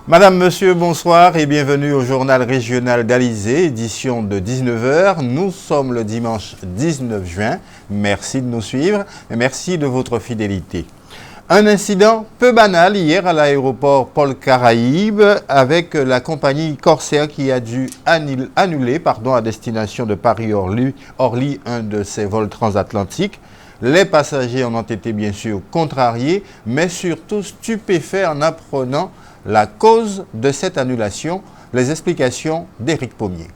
Madame, Monsieur, bonsoir et bienvenue au journal régional d'Alizé, édition de 19 h. Nous sommes le dimanche 19 juin. Merci de nous suivre et merci de votre fidélité. Un incident peu banal hier à l'aéroport Paul Caraïbes avec la compagnie Corsair qui a dû annuler à destination de Paris-Orly un de ses vols transatlantiques. Les passagers en ont été bien sûr contrariés, mais surtout stupéfaits en apprenant la cause de cette annulation. Les explications d'Éric Pommier.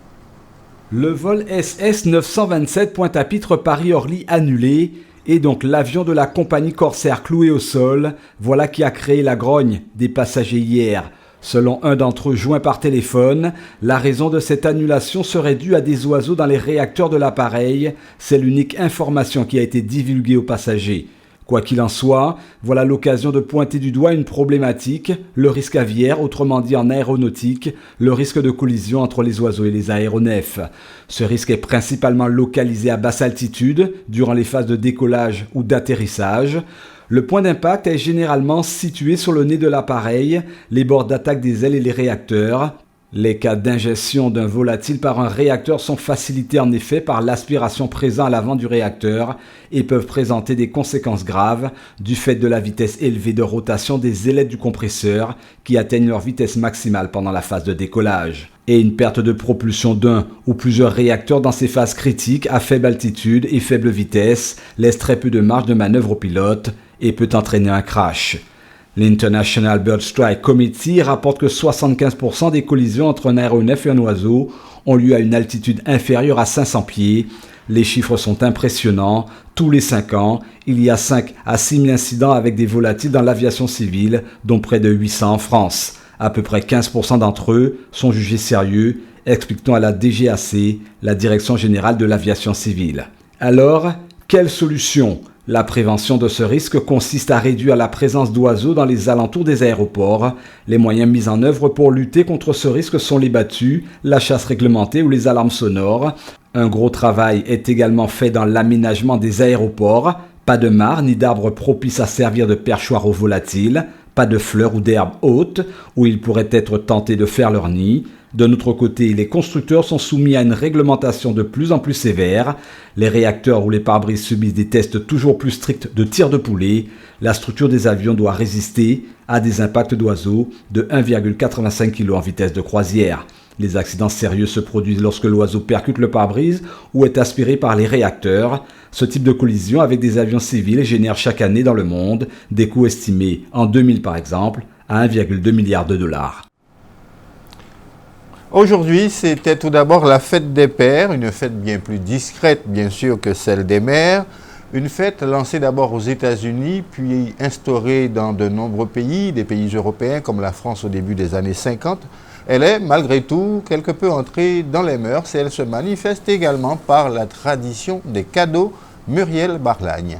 Le vol SS 927 Pointe-à-Pitre Paris-Orly annulé et donc l'avion de la compagnie Corsair cloué au sol, voilà qui a créé la grogne des passagers hier. Selon un d'entre eux joint par téléphone, la raison de cette annulation serait due à des oiseaux dans les réacteurs de l'appareil. C'est l'unique information qui a été divulguée aux passagers. Quoi qu'il en soit, voilà l'occasion de pointer du doigt une problématique, le risque aviaire, autrement dit en aéronautique, le risque de collision entre les oiseaux et les aéronefs. Ce risque est principalement localisé à basse altitude, durant les phases de décollage ou d'atterrissage. Le point d'impact est généralement situé sur le nez de l'appareil, les bords d'attaque des ailes et les réacteurs. Les cas d'ingestion d'un volatile par un réacteur sont facilités en effet par l'aspiration présente à l'avant du réacteur et peuvent présenter des conséquences graves du fait de la vitesse élevée de rotation des ailettes du compresseur qui atteignent leur vitesse maximale pendant la phase de décollage. Et une perte de propulsion d'un ou plusieurs réacteurs dans ces phases critiques à faible altitude et faible vitesse laisse très peu de marge de manœuvre au pilote et peut entraîner un crash. L'International Bird Strike Committee rapporte que 75% des collisions entre un aéronef et un oiseau ont lieu à une altitude inférieure à 500 pieds. Les chiffres sont impressionnants. Tous les 5 ans, il y a 5 à 6 000 incidents avec des volatiles dans l'aviation civile, dont près de 800 en France. À peu près 15% d'entre eux sont jugés sérieux, explique-t-on à la DGAC, la Direction Générale de l'Aviation Civile. Alors, quelle solution ? La prévention de ce risque consiste à réduire la présence d'oiseaux dans les alentours des aéroports. Les moyens mis en œuvre pour lutter contre ce risque sont les battues, la chasse réglementée ou les alarmes sonores. Un gros travail est également fait dans l'aménagement des aéroports. Pas de mares ni d'arbres propices à servir de perchoir aux volatiles. Pas de fleurs ou d'herbes hautes où ils pourraient être tentés de faire leur nid. De notre côté, les constructeurs sont soumis à une réglementation de plus en plus sévère. Les réacteurs ou les pare-brises subissent des tests toujours plus stricts de tir de poulet. La structure des avions doit résister à des impacts d'oiseaux de 1,85 kg en vitesse de croisière. Les accidents sérieux se produisent lorsque l'oiseau percute le pare-brise ou est aspiré par les réacteurs. Ce type de collision avec des avions civils génère chaque année dans le monde des coûts estimés, en 2000 par exemple, à 1,2 milliard de dollars. Aujourd'hui, c'était tout d'abord la fête des pères, une fête bien plus discrète bien sûr que celle des mères. Une fête lancée d'abord aux États-Unis, puis instaurée dans de nombreux pays, des pays européens comme la France au début des années 50. Elle est malgré tout quelque peu entrée dans les mœurs et elle se manifeste également par la tradition des cadeaux. Muriel Barlagne.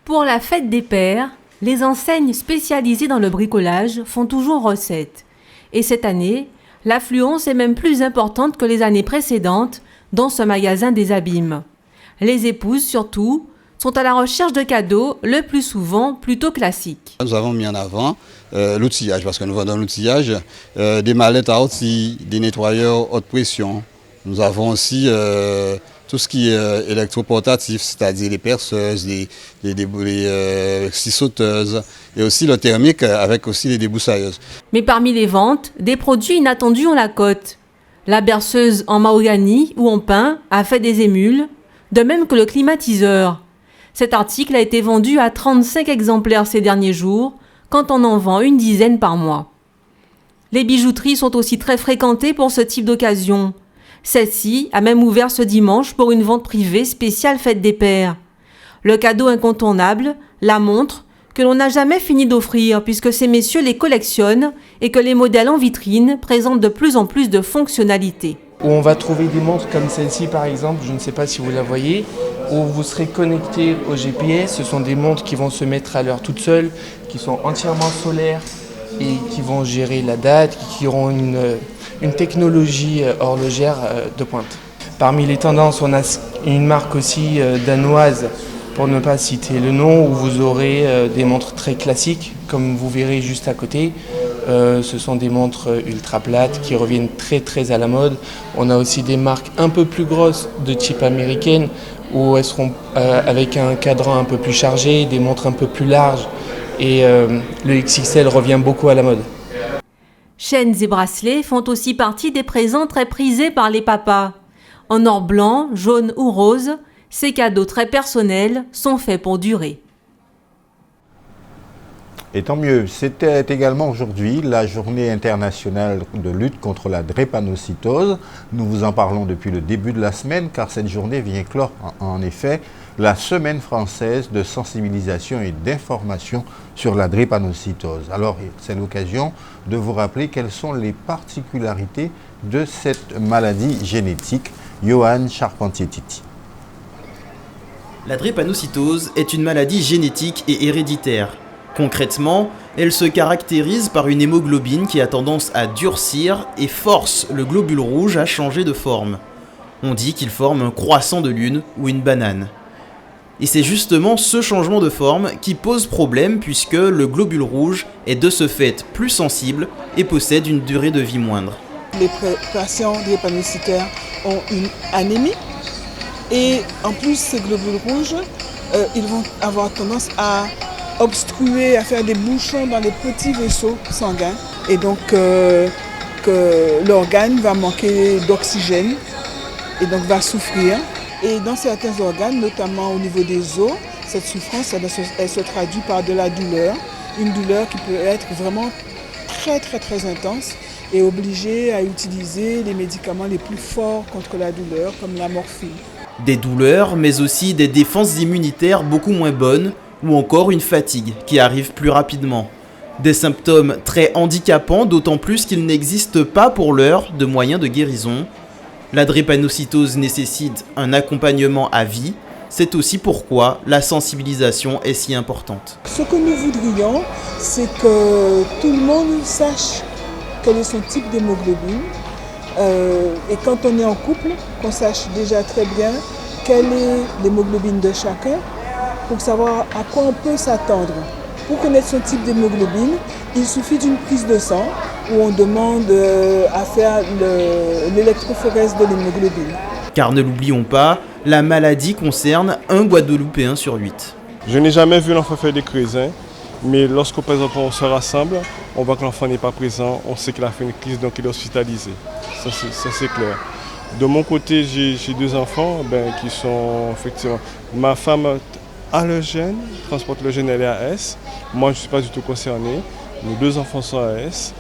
Pour la fête des pères, les enseignes spécialisées dans le bricolage font toujours recette. Et cette année, l'affluence est même plus importante que les années précédentes dans ce magasin des abîmes. Les épouses, surtout, sont à la recherche de cadeaux, le plus souvent plutôt classiques. Nous avons mis en avant l'outillage, parce que nous vendons l'outillage, des mallettes à outils, des nettoyeurs haute pression. Nous avons aussi tout ce qui est électroportatif, c'est-à-dire les perceuses, les scie sauteuses, et aussi le thermique avec aussi les débroussailleuses. Mais parmi les ventes, des produits inattendus ont la cote. La berceuse en mahogany ou en pin a fait des émules, de même que le climatiseur. Cet article a été vendu à 35 exemplaires ces derniers jours, quand on en vend une dizaine par mois. Les bijouteries sont aussi très fréquentées pour ce type d'occasion. Celle-ci a même ouvert ce dimanche pour une vente privée spéciale fête des pères. Le cadeau incontournable, la montre, que l'on n'a jamais fini d'offrir puisque ces messieurs les collectionnent et que les modèles en vitrine présentent de plus en plus de fonctionnalités. Où on va trouver des montres comme celle-ci par exemple, je ne sais pas si vous la voyez, où vous serez connecté au GPS. Ce sont des montres qui vont se mettre à l'heure toutes seules, qui sont entièrement solaires et qui vont gérer la date, qui auront une technologie horlogère de pointe. Parmi les tendances, on a une marque aussi danoise, pour ne pas citer le nom, où vous aurez des montres très classiques, comme vous verrez juste à côté, Ce sont des montres ultra plates qui reviennent très à la mode. On a aussi des marques un peu plus grosses de type américaine où elles seront avec un cadran un peu plus chargé, des montres un peu plus larges. Et le XXL revient beaucoup à la mode. Chaînes et bracelets font aussi partie des présents très prisés par les papas. En or blanc, jaune ou rose, ces cadeaux très personnels sont faits pour durer. Et tant mieux, c'était également aujourd'hui la journée internationale de lutte contre la drépanocytose. Nous vous en parlons depuis le début de la semaine car cette journée vient clore en effet la semaine française de sensibilisation et d'information sur la drépanocytose. Alors c'est l'occasion de vous rappeler quelles sont les particularités de cette maladie génétique. Johan Charpentier-Titi. La drépanocytose est une maladie génétique et héréditaire. Concrètement, elle se caractérise par une hémoglobine qui a tendance à durcir et force le globule rouge à changer de forme. On dit qu'il forme un croissant de lune ou une banane. Et c'est justement ce changement de forme qui pose problème puisque le globule rouge est de ce fait plus sensible et possède une durée de vie moindre. Les patients drépanocytaires ont une anémie et en plus ces globules rouges, ils vont avoir tendance à obstruer, à faire des bouchons dans les petits vaisseaux sanguins et donc que l'organe va manquer d'oxygène et donc va souffrir. Et dans certains organes, notamment au niveau des os, cette souffrance elle se traduit par de la douleur, une douleur qui peut être vraiment très intense et obligée à utiliser les médicaments les plus forts contre la douleur comme la morphine. Des douleurs, mais aussi des défenses immunitaires beaucoup moins bonnes, ou encore une fatigue qui arrive plus rapidement. Des symptômes très handicapants, d'autant plus qu'il n'existe pas pour l'heure de moyens de guérison. La drépanocytose nécessite un accompagnement à vie, c'est aussi pourquoi la sensibilisation est si importante. Ce que nous voudrions, c'est que tout le monde sache quel est son type d'hémoglobine et quand on est en couple, qu'on sache déjà très bien quelle est l'hémoglobine de chacun, pour savoir à quoi on peut s'attendre. Pour connaître son type d'hémoglobine, il suffit d'une prise de sang où on demande à faire l'électrophorèse de l'hémoglobine. Car ne l'oublions pas, la maladie concerne un Guadeloupéen sur 8. Je n'ai jamais vu l'enfant faire des crises, mais lorsque par exemple on se rassemble, on voit que l'enfant n'est pas présent, on sait qu'il a fait une crise donc il est hospitalisé. Ça c'est clair. De mon côté, j'ai 2 enfants qui sont effectivement... Ma femme a le gène, transporte le gène, elle est AS. Moi, je ne suis pas du tout concerné. Nos 2 enfants sont AS.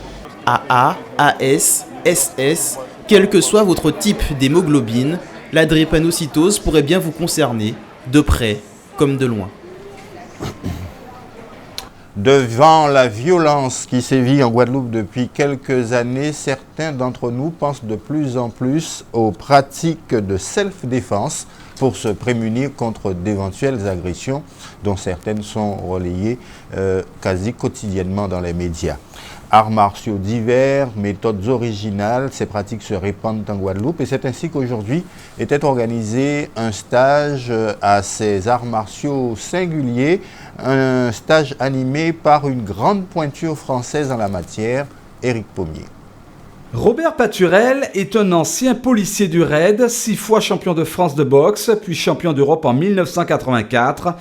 AA, AS, SS, quel que soit votre type d'hémoglobine, la drépanocytose pourrait bien vous concerner, de près comme de loin. Devant la violence qui sévit en Guadeloupe depuis quelques années, certains d'entre nous pensent de plus en plus aux pratiques de self-défense pour se prémunir contre d'éventuelles agressions dont certaines sont relayées quasi quotidiennement dans les médias. Arts martiaux divers, méthodes originales, ces pratiques se répandent en Guadeloupe et c'est ainsi qu'aujourd'hui était organisé un stage à ces arts martiaux singuliers, un stage animé par une grande pointure française en la matière, Éric Pommier. Robert Paturel est un ancien policier du RAID, 6 fois champion de France de boxe, puis champion d'Europe en 1984,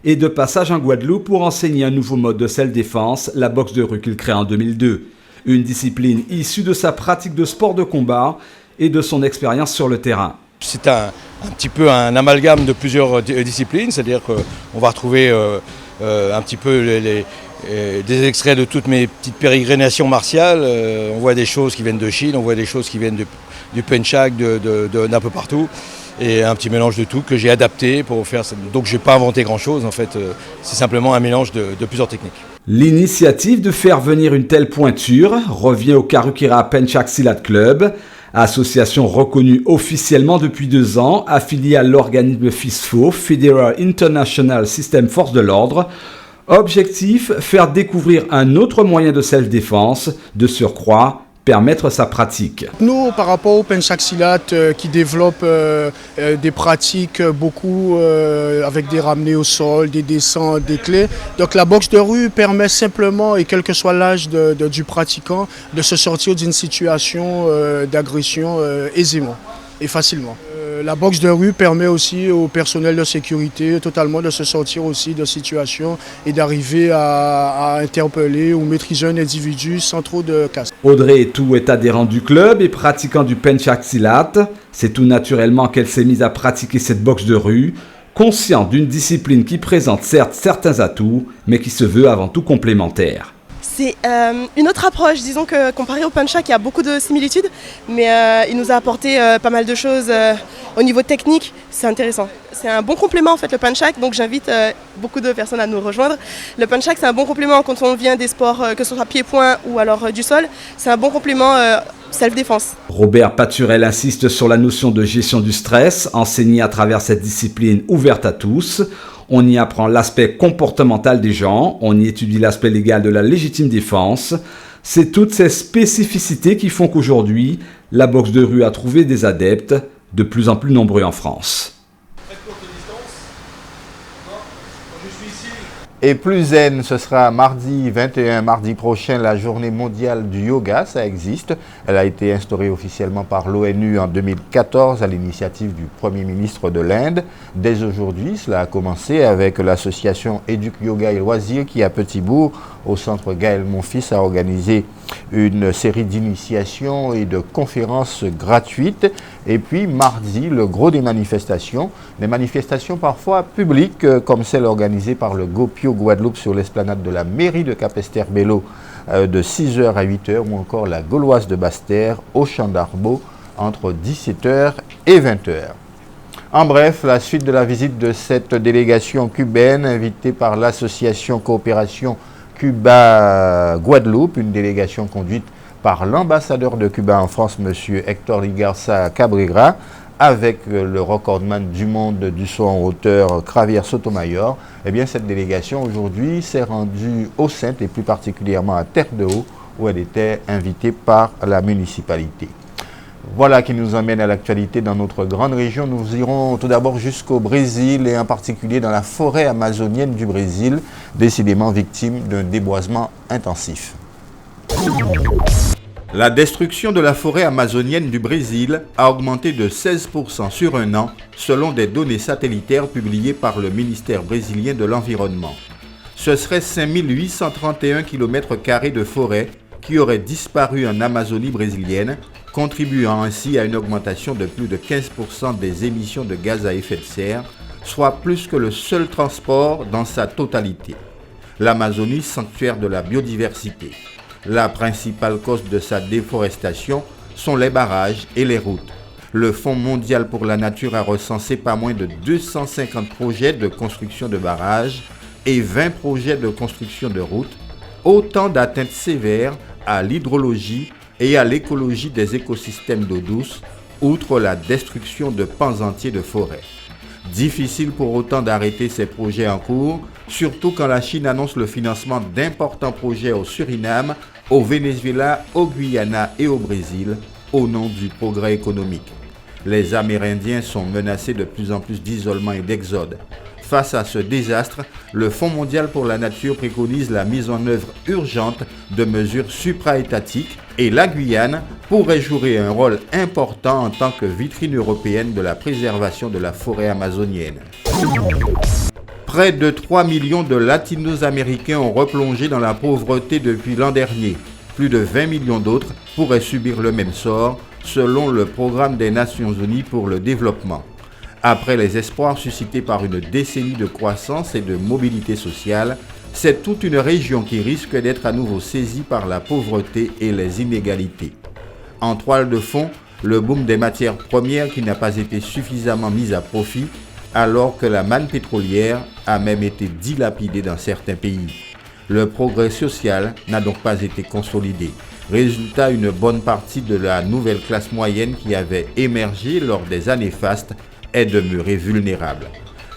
et de passage en Guadeloupe pour enseigner un nouveau mode de self-défense, la boxe de rue qu'il crée en 2002. Une discipline issue de sa pratique de sport de combat et de son expérience sur le terrain. C'est un petit peu un amalgame de plusieurs disciplines, c'est-à-dire qu'on va retrouver un petit peu des extraits de toutes mes petites pérégrinations martiales. On voit des choses qui viennent de Chine, on voit des choses qui viennent du Penchak, d'un peu partout. Et un petit mélange de tout que j'ai adapté pour faire. Donc je n'ai pas inventé grand-chose en fait, c'est simplement un mélange de plusieurs techniques. L'initiative de faire venir une telle pointure revient au Karukira Penchak Silat Club, association reconnue officiellement depuis 2 ans, affiliée à l'organisme FISFO, Federal International System Force de l'Ordre. Objectif, faire découvrir un autre moyen de self-défense, de surcroît permettre sa pratique. Nous, par rapport au Penchak Silat qui développe des pratiques beaucoup avec des ramenés au sol, des descentes, des clés. Donc la boxe de rue permet simplement, et quel que soit l'âge du pratiquant, de se sortir d'une situation d'agression aisément et facilement. La boxe de rue permet aussi au personnel de sécurité totalement de se sortir aussi de situations et d'arriver à interpeller ou maîtriser un individu sans trop de casse. Audrey Etou est adhérente du club et pratiquant du Penchak Silat. C'est tout naturellement qu'elle s'est mise à pratiquer cette boxe de rue, consciente d'une discipline qui présente certes certains atouts, mais qui se veut avant tout complémentaire. C'est une autre approche, disons que comparé au Penchak, il y a beaucoup de similitudes, mais il nous a apporté pas mal de choses au niveau technique, c'est intéressant. C'est un bon complément en fait le Penchak, donc j'invite beaucoup de personnes à nous rejoindre. Le Penchak c'est un bon complément quand on vient des sports, que ce soit pied-point ou alors du sol, c'est un bon complément self-défense. Robert Paturel insiste sur la notion de gestion du stress, enseignée à travers cette discipline ouverte à tous. On y apprend l'aspect comportemental des gens, on y étudie l'aspect légal de la légitime défense. C'est toutes ces spécificités qui font qu'aujourd'hui, la boxe de rue a trouvé des adeptes de plus en plus nombreux en France. Et plus zen, ce sera mardi 21, mardi prochain, la journée mondiale du yoga, ça existe. Elle a été instaurée officiellement par l'ONU en 2014 à l'initiative du Premier ministre de l'Inde. Dès aujourd'hui, cela a commencé avec l'association Éduc Yoga et Loisirs qui, à Petit-Bourg, au centre Gaël Monfils, a organisé une série d'initiations et de conférences gratuites. Et puis mardi, le gros des manifestations parfois publiques, comme celle organisée par le Gopio Guadeloupe sur l'esplanade de la mairie de Capesterre-Belo de 6h à 8h, ou encore la Gauloise de Basse-Terre au Champ d'Arbaud entre 17h et 20h. En bref, la suite de la visite de cette délégation cubaine invitée par l'association Coopération Cuba-Guadeloupe, une délégation conduite par l'ambassadeur de Cuba en France, M. Héctor Ligarza Cabrera, avec le recordman du monde du saut en hauteur, Javier Sotomayor. Eh bien, cette délégation aujourd'hui s'est rendue au Sainte et plus particulièrement à Terre-de-Haut, où elle était invitée par la municipalité. Voilà qui nous emmène à l'actualité dans notre grande région. Nous irons tout d'abord jusqu'au Brésil et en particulier dans la forêt amazonienne du Brésil, décidément victime d'un déboisement intensif. La destruction de la forêt amazonienne du Brésil a augmenté de 16% sur un an, selon des données satellitaires publiées par le ministère brésilien de l'Environnement. Ce serait 5831 km² de forêt qui auraient disparu en Amazonie brésilienne, contribuant ainsi à une augmentation de plus de 15% des émissions de gaz à effet de serre, soit plus que le seul transport dans sa totalité. L'Amazonie, sanctuaire de la biodiversité. La principale cause de sa déforestation sont les barrages et les routes. Le Fonds mondial pour la nature a recensé pas moins de 250 projets de construction de barrages et 20 projets de construction de routes, autant d'atteintes sévères à l'hydrologie et à l'écologie des écosystèmes d'eau douce, outre la destruction de pans entiers de forêts. Difficile pour autant d'arrêter ces projets en cours, surtout quand la Chine annonce le financement d'importants projets au Suriname, au Venezuela, au Guyana et au Brésil, au nom du progrès économique. Les Amérindiens sont menacés de plus en plus d'isolement et d'exode. Face à ce désastre, le Fonds mondial pour la nature préconise la mise en œuvre urgente de mesures supra-étatiques et la Guyane pourrait jouer un rôle important en tant que vitrine européenne de la préservation de la forêt amazonienne. Près de 3 millions de Latino-Américains ont replongé dans la pauvreté depuis l'an dernier. Plus de 20 millions d'autres pourraient subir le même sort, selon le Programme des Nations Unies pour le développement. Après les espoirs suscités par une décennie de croissance et de mobilité sociale, c'est toute une région qui risque d'être à nouveau saisie par la pauvreté et les inégalités. En toile de fond, le boom des matières premières qui n'a pas été suffisamment mis à profit, alors que la manne pétrolière a même été dilapidée dans certains pays. Le progrès social n'a donc pas été consolidé. Résultat, une bonne partie de la nouvelle classe moyenne qui avait émergé lors des années fastes est demeurée vulnérable.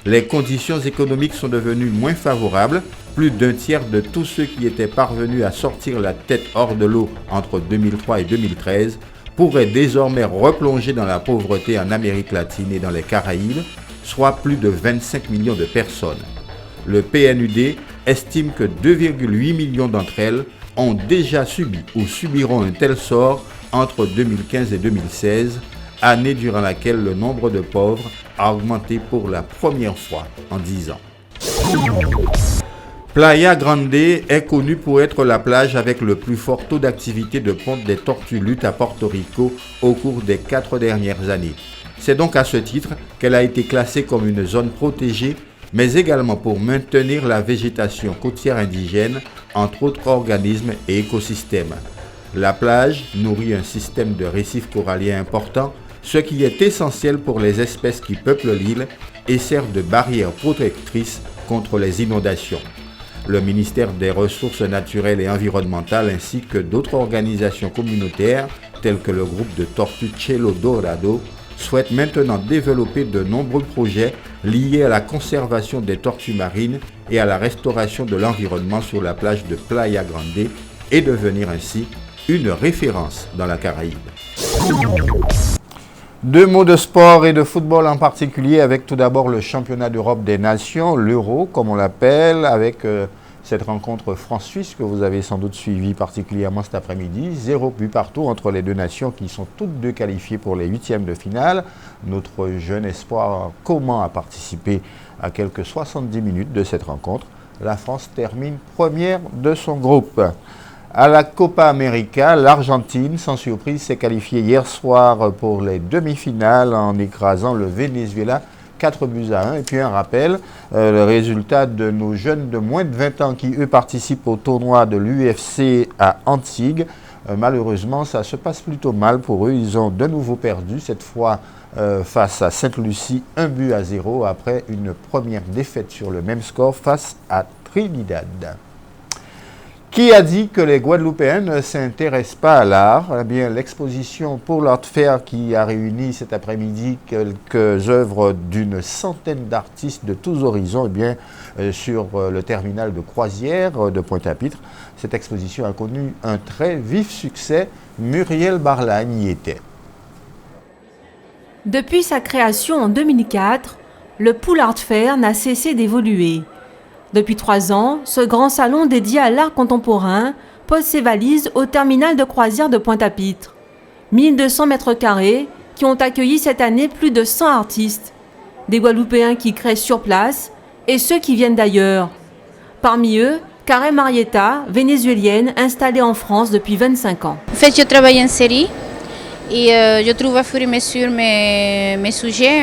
Les conditions économiques sont devenues moins favorables, plus d'un tiers de tous ceux qui étaient parvenus à sortir la tête hors de l'eau entre 2003 et 2013 pourraient désormais replonger dans la pauvreté en Amérique latine et dans les Caraïbes, soit plus de 25 millions de personnes. Le PNUD estime que 2,8 millions d'entre elles ont déjà subi ou subiront un tel sort entre 2015 et 2016, année durant laquelle le nombre de pauvres a augmenté pour la première fois en 10 ans. Playa Grande est connue pour être la plage avec le plus fort taux d'activité de ponte des tortues luttes à Porto Rico au cours des 4 dernières années. C'est donc à ce titre qu'elle a été classée comme une zone protégée, mais également pour maintenir la végétation côtière indigène, entre autres organismes et écosystèmes. La plage nourrit un système de récifs coralliens important, ce qui est essentiel pour les espèces qui peuplent l'île et sert de barrière protectrice contre les inondations. Le ministère des Ressources naturelles et environnementales ainsi que d'autres organisations communautaires, telles que le groupe de tortues Cielo Dorado, souhaitent maintenant développer de nombreux projets liés à la conservation des tortues marines et à la restauration de l'environnement sur la plage de Playa Grande et devenir ainsi une référence dans la Caraïbe. Deux mots de sport et de football en particulier, avec tout d'abord le championnat d'Europe des nations, l'Euro comme on l'appelle, avec cette rencontre France-Suisse que vous avez sans doute suivie particulièrement cet après-midi. 0 but partout entre les deux nations qui sont toutes deux qualifiées pour les huitièmes de finale. Notre jeune espoir Coman a participé à quelques 70 minutes de cette rencontre. La France termine première de son groupe. À la Copa América, l'Argentine, sans surprise, s'est qualifiée hier soir pour les demi-finales en écrasant le Venezuela 4-1. Et puis un rappel, le résultat de nos jeunes de moins de 20 ans qui, eux, participent au tournoi de l'UFC à Antigua. Malheureusement, ça se passe plutôt mal pour eux. Ils ont de nouveau perdu, cette fois face à Sainte-Lucie, 1-0 après une première défaite sur le même score face à Trinidad. Qui a dit que les Guadeloupéens ne s'intéressent pas à l'art? Eh bien, l'exposition pour l'Art Fair qui a réuni cet après-midi quelques œuvres d'une centaine d'artistes de tous horizons, eh bien, sur le terminal de croisière de Pointe-à-Pitre. Cette exposition a connu un très vif succès. Muriel Barlagne y était. Depuis sa création en 2004, le Pool Art Fair n'a cessé d'évoluer. Depuis 3 ans, ce grand salon dédié à l'art contemporain pose ses valises au terminal de croisière de Pointe-à-Pitre. 1200 mètres carrés qui ont accueilli cette année plus de 100 artistes, des Guadeloupéens qui créent sur place et ceux qui viennent d'ailleurs. Parmi eux, Karen Marietta, vénézuélienne installée en France depuis 25 ans. En fait, je travaille en série et je trouve à fur et à mesure mes sujets,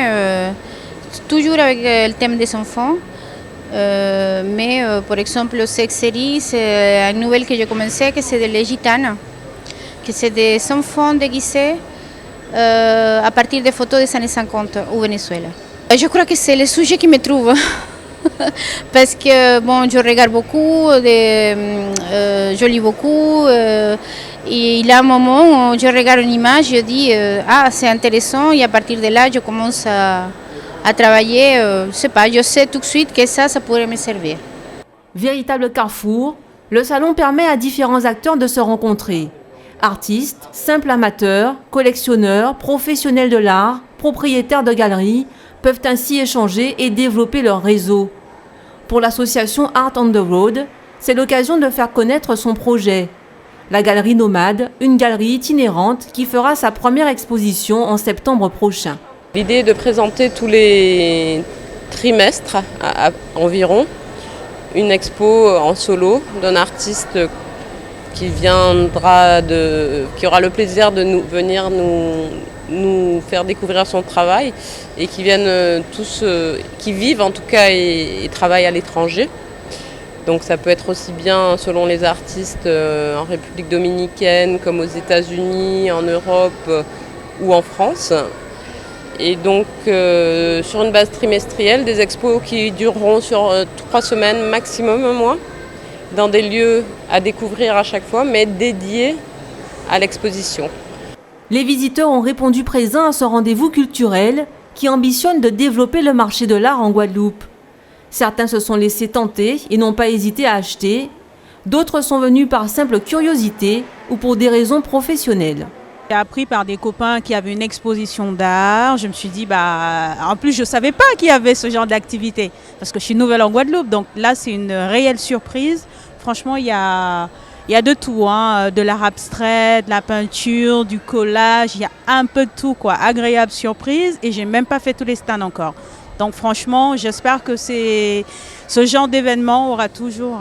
toujours avec le thème des enfants. Mais par exemple, cette série, c'est une nouvelle que j'ai commencé, que c'est de Les Gitanes, que c'est des enfants déguisés à partir des photos des années 50 au Venezuela. Je crois que c'est le sujet qui me trouve, parce que bon, je regarde beaucoup, je lis beaucoup, et il y a un moment où je regarde une image, je dis ah c'est intéressant, et à partir de là, je commence à travailler, je sais tout de suite que ça pourrait me servir. Véritable carrefour, le salon permet à différents acteurs de se rencontrer. Artistes, simples amateurs, collectionneurs, professionnels de l'art, propriétaires de galeries peuvent ainsi échanger et développer leur réseau. Pour l'association Art on the Road, c'est l'occasion de faire connaître son projet. La Galerie Nomade, une galerie itinérante qui fera sa première exposition en septembre prochain. L'idée est de présenter tous les trimestres environ une expo en solo d'un artiste qui aura le plaisir de venir nous faire découvrir son travail et qui viennent qui vivent en tout cas et travaillent à l'étranger. Donc ça peut être aussi bien selon les artistes en République dominicaine comme aux États-Unis, en Europe ou en France. Et donc sur une base trimestrielle, des expos qui dureront sur 3 semaines maximum, un mois, dans des lieux à découvrir à chaque fois, mais dédiés à l'exposition. Les visiteurs ont répondu présents à ce rendez-vous culturel qui ambitionne de développer le marché de l'art en Guadeloupe. Certains se sont laissés tenter et n'ont pas hésité à acheter. D'autres sont venus par simple curiosité ou pour des raisons professionnelles. J'ai appris par des copains qu'il y avait une exposition d'art. Je me suis dit, en plus, je ne savais pas qu'il y avait ce genre d'activité parce que je suis nouvelle en Guadeloupe. Donc là, c'est une réelle surprise. Franchement, il y a de tout, hein, de l'art abstrait, de la peinture, du collage. Il y a un peu de tout, quoi. Agréable surprise. Et j'ai même pas fait tous les stands encore. Donc franchement, j'espère que ce genre d'événement aura toujours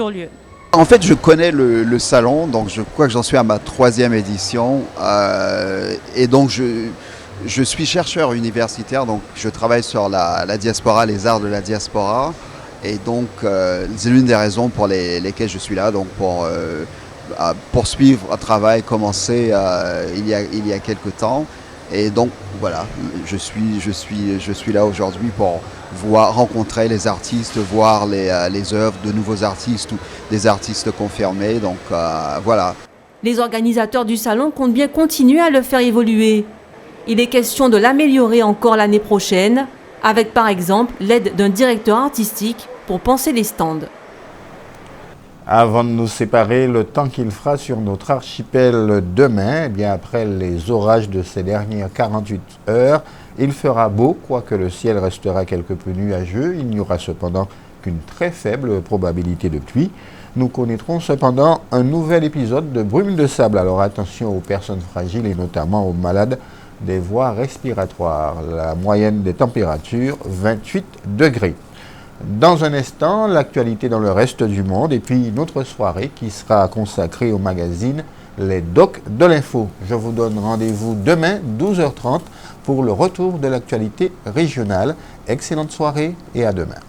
lieu. En fait, je connais le salon, donc je crois que j'en suis à ma 3e édition. Et donc, je suis chercheur universitaire, donc je travaille sur la diaspora, les arts de la diaspora. Et donc, c'est l'une des raisons pour lesquelles je suis là, donc pour poursuivre un travail commencé il y a quelque temps. Et donc, voilà, je suis là aujourd'hui pour rencontrer les artistes, voir les œuvres de nouveaux artistes ou des artistes confirmés. Donc, voilà. Les organisateurs du salon comptent bien continuer à le faire évoluer. Il est question de l'améliorer encore l'année prochaine, avec par exemple l'aide d'un directeur artistique pour penser les stands. Avant de nous séparer, le temps qu'il fera sur notre archipel demain, bien après les orages de ces dernières 48 heures, il fera beau, quoique le ciel restera quelque peu nuageux. Il n'y aura cependant qu'une très faible probabilité de pluie. Nous connaîtrons cependant un nouvel épisode de brume de sable. Alors attention aux personnes fragiles et notamment aux malades des voies respiratoires. La moyenne des températures, 28 degrés. Dans un instant, l'actualité dans le reste du monde et puis une autre soirée qui sera consacrée au magazine Les Docs de l'Info. Je vous donne rendez-vous demain, 12h30, pour le retour de l'actualité régionale. Excellente soirée et à demain.